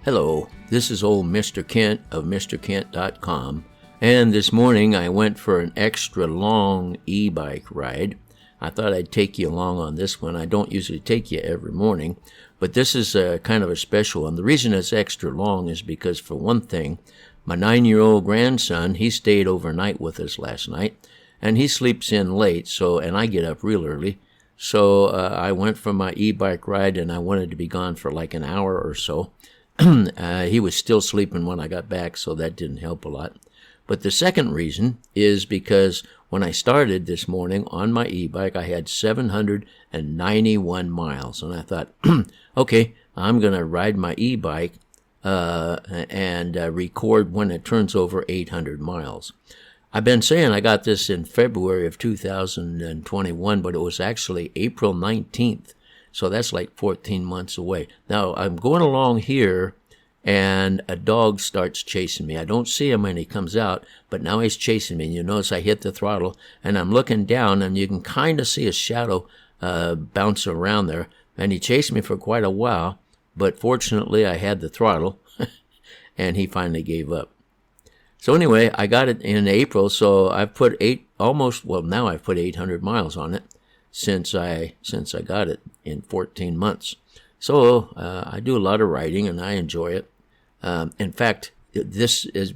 Hello, this is old Mr. Kent of MrKent.com, and this morning I went for an extra long e-bike ride. I thought I'd take you along on this one. I don't usually take you every morning, but this is kind of a special one. The reason it's extra long is because, for one thing, my 9-year-old grandson, he stayed overnight with us last night, and he sleeps in late, and I get up real early. So I went for my e-bike ride, and I wanted to be gone for like an hour or so. He was still sleeping when I got back, so that didn't help a lot. But the second reason is because when I started this morning on my e-bike, I had 791 miles. And I thought, okay, I'm going to ride my e-bike and record when it turns over 800 miles. I've been saying I got this in February of 2021, but it was actually April 19th. So that's like 14 months away. Now, I'm going along here, and a dog starts chasing me. I don't see him when he comes out, but now he's chasing me. And you notice I hit the throttle, and I'm looking down, and you can kind of see a shadow bounce around there. And he chased me for quite a while, but fortunately I had the throttle, and he finally gave up. So anyway, I got it in April, so I've put now I've put 800 miles on it. Since I got it in 14 months. So I do a lot of riding, and I enjoy it. In fact, this is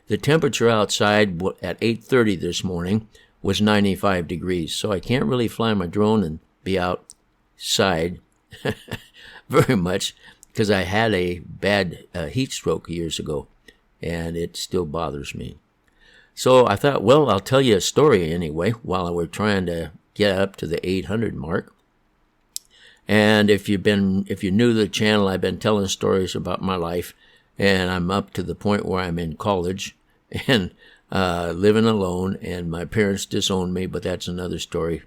the temperature outside at 8:30 this morning was 95 degrees. So I can't really fly my drone and be outside very much because I had a bad heat stroke years ago, and it still bothers me. So I thought, well, I'll tell you a story anyway while we're trying to get up to the 800 mark. And if you're new to the channel, I've been telling stories about my life, and I'm up to the point where I'm in college and living alone, and my parents disowned me, but that's another story.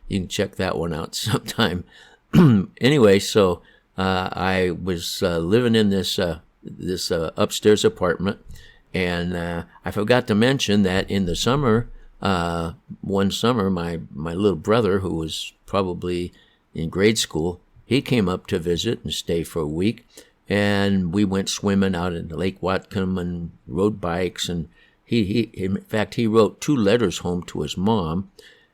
You can check that one out sometime. Anyway, so I was living in this upstairs apartment, and I forgot to mention that in the summer, one summer, my little brother, who was probably in grade school, he came up to visit and stay for a week, and we went swimming out in Lake Whatcom and rode bikes, and in fact, he wrote 2 letters home to his mom,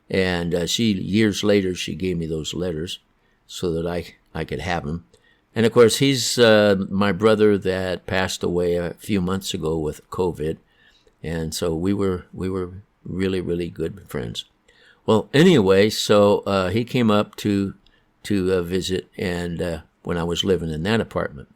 and years later, she gave me those letters so that I could have them. And of course, he's my brother that passed away a few months ago with COVID, and so we were really, really good friends. Well, anyway, so he came up to visit, and when I was living in that apartment.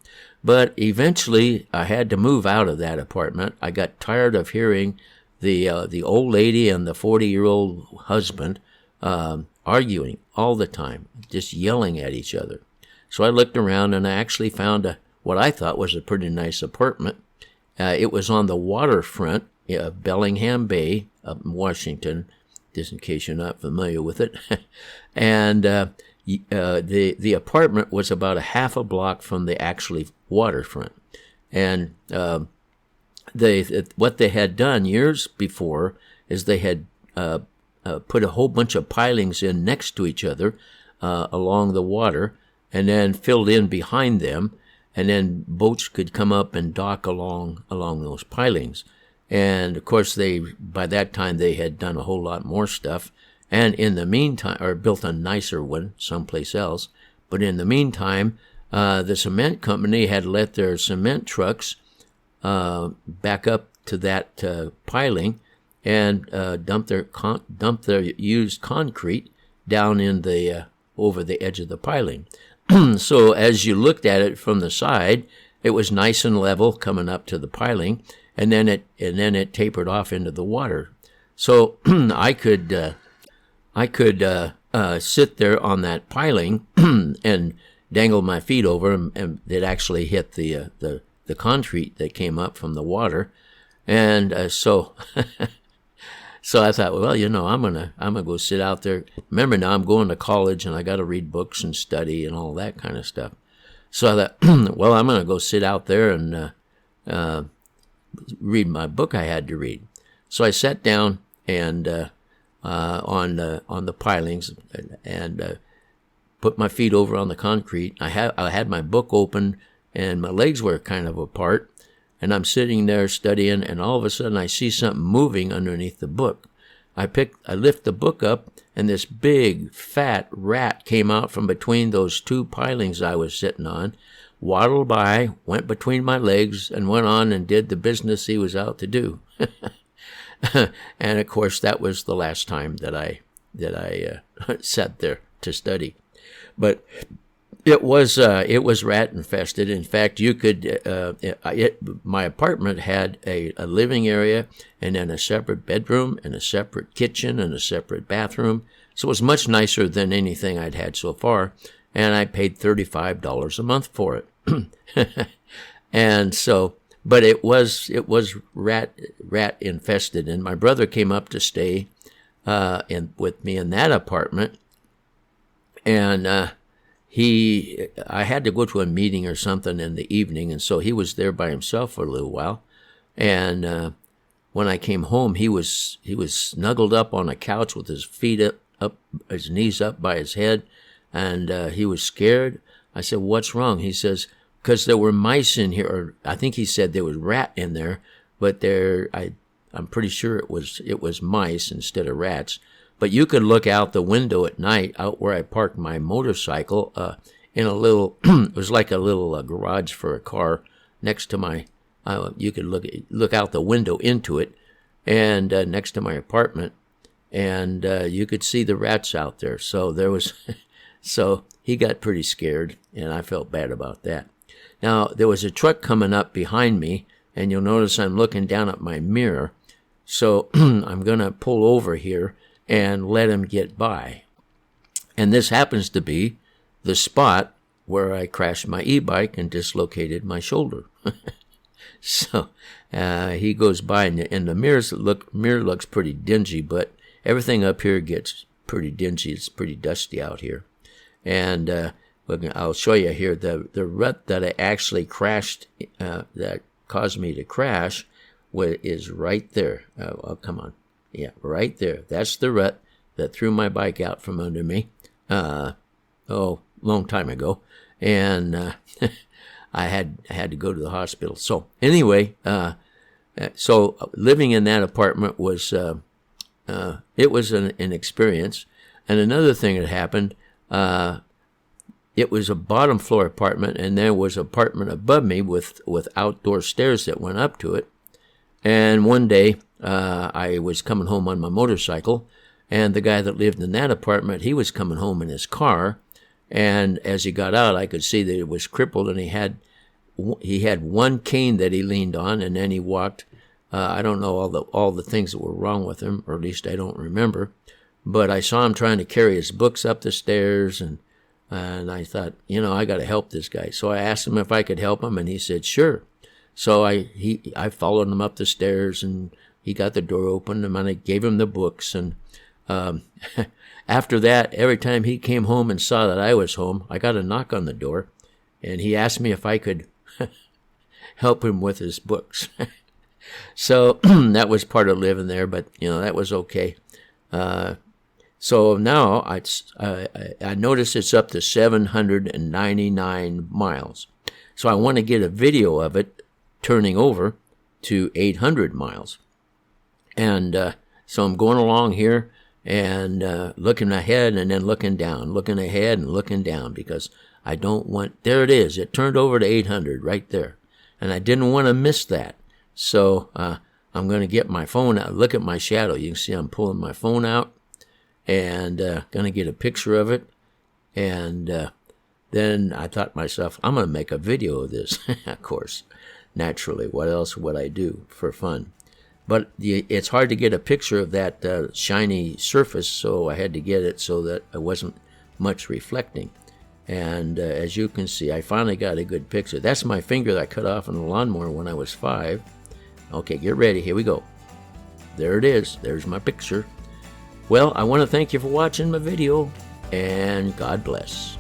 But eventually, I had to move out of that apartment. I got tired of hearing the old lady and the 40-year-old husband arguing all the time, just yelling at each other. So I looked around, and I actually found what I thought was a pretty nice apartment. It was on the waterfront of Bellingham Bay up in Washington, just in case you're not familiar with it. And the apartment was about a half a block from the actually waterfront. And what they had done years before is they had put a whole bunch of pilings in next to each other along the water, and then filled in behind them, and then boats could come up and dock along those pilings. And of course, by that time they had done a whole lot more stuff, and in the meantime, or built a nicer one someplace else. But in the meantime, the cement company had let their cement trucks back up to that piling and dump their used concrete down in over the edge of the piling. So as you looked at it from the side, it was nice and level coming up to the piling. And then it tapered off into the water. So I could sit there on that piling and dangle my feet over, and it actually hit the concrete that came up from the water. And so I thought, well, I'm gonna go sit out there. Remember, now I'm going to college, and I got to read books and study and all that kind of stuff. So I thought, well, I'm gonna go sit out there and read my book I had to read. So I sat down and on the pilings and put my feet over on the concrete. I had my book open and my legs were kind of apart, and I'm sitting there studying, and all of a sudden I see something moving underneath the book. I lift the book up, and this big, fat rat came out from between those two pilings I was sitting on, waddled by, went between my legs, and went on and did the business he was out to do. And of course, that was the last time that I sat there to study. But it was rat infested. In fact, you could my apartment had a living area, and then a separate bedroom, and a separate kitchen, and a separate bathroom. So it was much nicer than anything I'd had so far, and I paid $35 a month for it. And so, but it was rat infested, and my brother came up to stay with me in that apartment, and I had to go to a meeting or something in the evening, and so he was there by himself for a little while. And when I came home, he was snuggled up on a couch with his feet up, his knees up by his head, and he was scared. I said, "What's wrong?" He says, "Because there were mice in here," or I think he said there was rat in there, but I'm pretty sure it was mice instead of rats. But you could look out the window at night, out where I parked my motorcycle, in a little, it was like a little garage for a car next to my, you could look out the window into it, and next to my apartment, and you could see the rats out there. So there was, so he got pretty scared, and I felt bad about that. Now, there was a truck coming up behind me, and you'll notice I'm looking down at my mirror, so I'm going to pull over here and let him get by. And this happens to be the spot where I crashed my e-bike and dislocated my shoulder. So he goes by, and the mirror looks pretty dingy, but everything up here gets pretty dingy. It's pretty dusty out here. And I'll show you here the rut that I actually crashed, that caused me to crash, is right there. Oh, come on. Yeah, right there. That's the rut that threw my bike out from under me. Long time ago. And I had to go to the hospital. So anyway, so living in that apartment was it was an experience. And another thing that happened, it was a bottom floor apartment, and there was an apartment above me with outdoor stairs that went up to it. And one day, I was coming home on my motorcycle, and the guy that lived in that apartment, he was coming home in his car, and as he got out, I could see that it was crippled, and he had one cane that he leaned on, and then he walked. I don't know all the things that were wrong with him, or at least I don't remember, but I saw him trying to carry his books up the stairs, and I thought, I got to help this guy. So I asked him if I could help him, and he said, sure. So I followed him up the stairs, and he got the door open, and I gave him the books. And after that, every time he came home and saw that I was home, I got a knock on the door, and he asked me if I could help him with his books. So that was part of living there, but that was okay. So now I notice it's up to 799 miles. So I want to get a video of it turning over to 800 miles. And so I'm going along here and looking ahead and then looking down, looking ahead and looking down, because I don't want, there it is. It turned over to 800 right there. And I didn't want to miss that. So I'm going to get my phone out, look at my shadow. You can see I'm pulling my phone out and going to get a picture of it. And then I thought to myself, I'm going to make a video of this. Of course, naturally, what else would I do for fun? But it's hard to get a picture of that shiny surface, so I had to get it so that it wasn't much reflecting. And as you can see, I finally got a good picture. That's my finger that I cut off on the lawnmower when I was 5. Okay, get ready. Here we go. There it is. There's my picture. Well, I want to thank you for watching my video, and God bless.